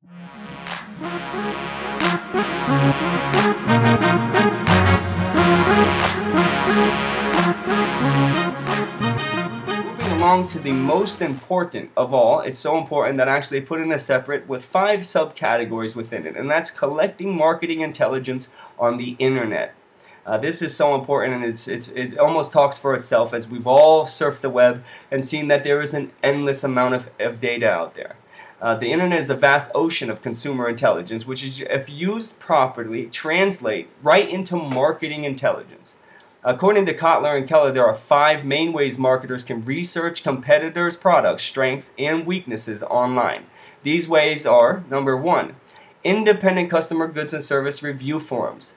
Moving along to the most important of all, it's so important that I actually put in a separate with 5 subcategories within it, and that's collecting marketing intelligence on the internet. This is so important, and it almost talks for itself, as we've all surfed the web and seen that there is an endless amount of data out there. The internet is a vast ocean of consumer intelligence, which is, if used properly, translate right into marketing intelligence. According to Kotler and Keller, there are 5 main ways marketers can research competitors' products, strengths, and weaknesses online. These ways are, number 1, independent customer goods and service review forums.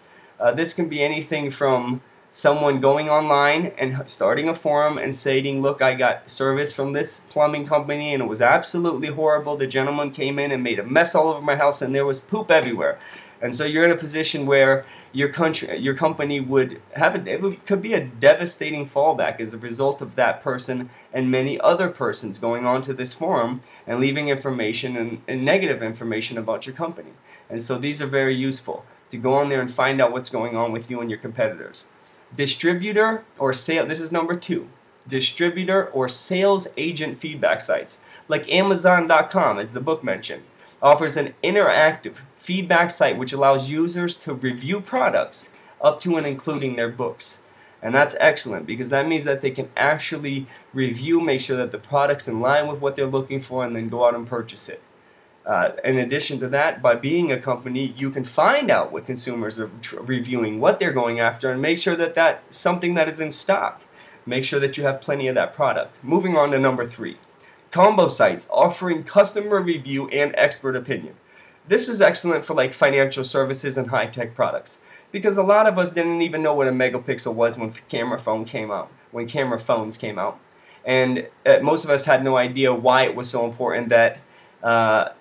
This can be anything from someone going online and starting a forum and saying, look, I got service from this plumbing company and it was absolutely horrible. The gentleman came in and made a mess all over my house and there was poop everywhere. And so you're in a position where your company would have it could be a devastating fallback as a result of that person and many other persons going onto this forum and leaving information and negative information about your company. And so these are very useful to go on there and find out what's going on with you and your competitors. Distributor or sale, this is number 2. Distributor or sales agent feedback sites, like Amazon.com, as the book mentioned, offers an interactive feedback site which allows users to review products up to and including their books. And that's excellent because that means that they can actually review, make sure that the product's in line with what they're looking for, and then go out and purchase it. In addition to that, by being a company, you can find out what consumers are reviewing, what they're going after, and make sure that that's something that is in stock. Make sure that you have plenty of that product. Moving on to number 3. Combo sites offering customer review and expert opinion. This was excellent for like financial services and high-tech products because a lot of us didn't even know what a megapixel was when camera phones came out. And most of us had no idea why it was so important that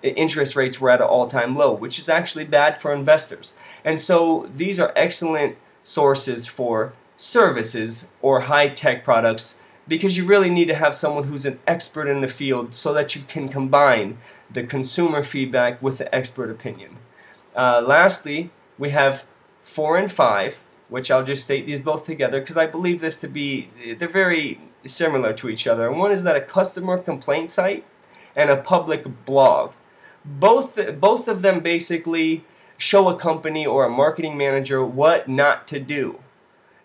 interest rates were at an all-time low, which is actually bad for investors. And so these are excellent sources for services or high-tech products because you really need to have someone who's an expert in the field so that you can combine the consumer feedback with the expert opinion. Lastly, we have 4 and 5, which I'll just state these both together because I believe this to be, they're very similar to each other. And one is that a customer complaint site and a public blog. Both of them basically show a company or a marketing manager what not to do.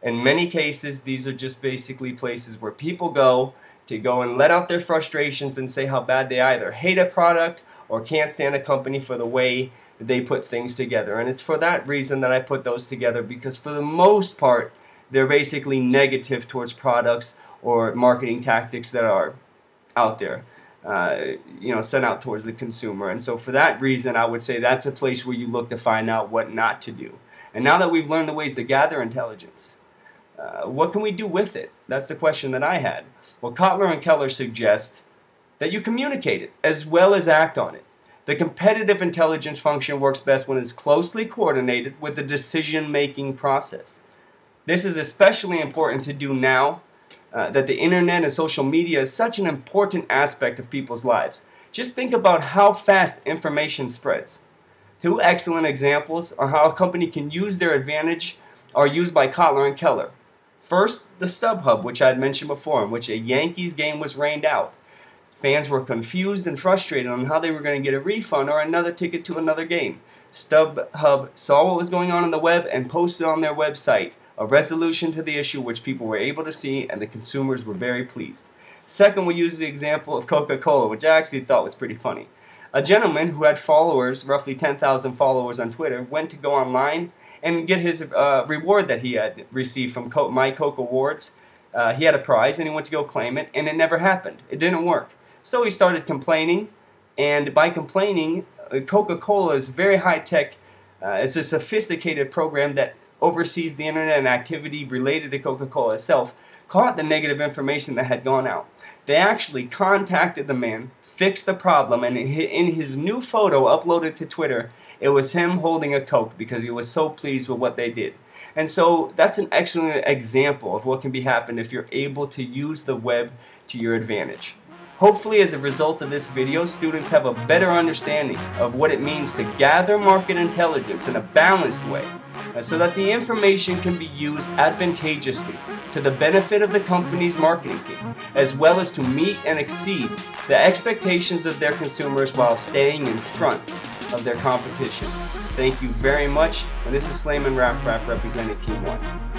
In many cases, these are just basically places where people go and let out their frustrations and say how bad they either hate a product or can't stand a company for the way they put things together. And it's for that reason that I put those together, because for the most part, they're basically negative towards products or marketing tactics that are out there. Sent out towards the consumer. And so for that reason, I would say that's a place where you look to find out what not to do. And now that we've learned the ways to gather intelligence, what can we do with it? That's the question that I had. Well, Kotler and Keller suggest that you communicate it as well as act on it. The competitive intelligence function works best when it's closely coordinated with the decision-making process. This is especially important to do now that the internet and social media is such an important aspect of people's lives. Just think about how fast information spreads. 2 excellent examples are how a company can use their advantage are used by Kotler and Keller. First, the StubHub, which I had mentioned before, in which a Yankees game was rained out. Fans were confused and frustrated on how they were going to get a refund or another ticket to another game. StubHub saw what was going on the web and posted on their website a resolution to the issue which people were able to see, and the consumers were very pleased. Second, we use the example of Coca-Cola, which I actually thought was pretty funny. A gentleman who had followers, roughly 10,000 followers on Twitter, went to go online and get his reward that he had received from My Coke Awards. He had a prize and he went to go claim it, and it never happened. It didn't work. So he started complaining, and by complaining, Coca-Cola is very high-tech. It's a sophisticated program that oversees the internet and activity related to Coca-Cola itself, caught the negative information that had gone out. They actually contacted the man, fixed the problem, and in his new photo uploaded to Twitter, it was him holding a Coke because he was so pleased with what they did. And so that's an excellent example of what can be happened if you're able to use the web to your advantage. Hopefully, as a result of this video, students have a better understanding of what it means to gather market intelligence in a balanced way, so that the information can be used advantageously to the benefit of the company's marketing team, as well as to meet and exceed the expectations of their consumers while staying in front of their competition. Thank you very much, and this is Sulieman Rafraf representing Team 1.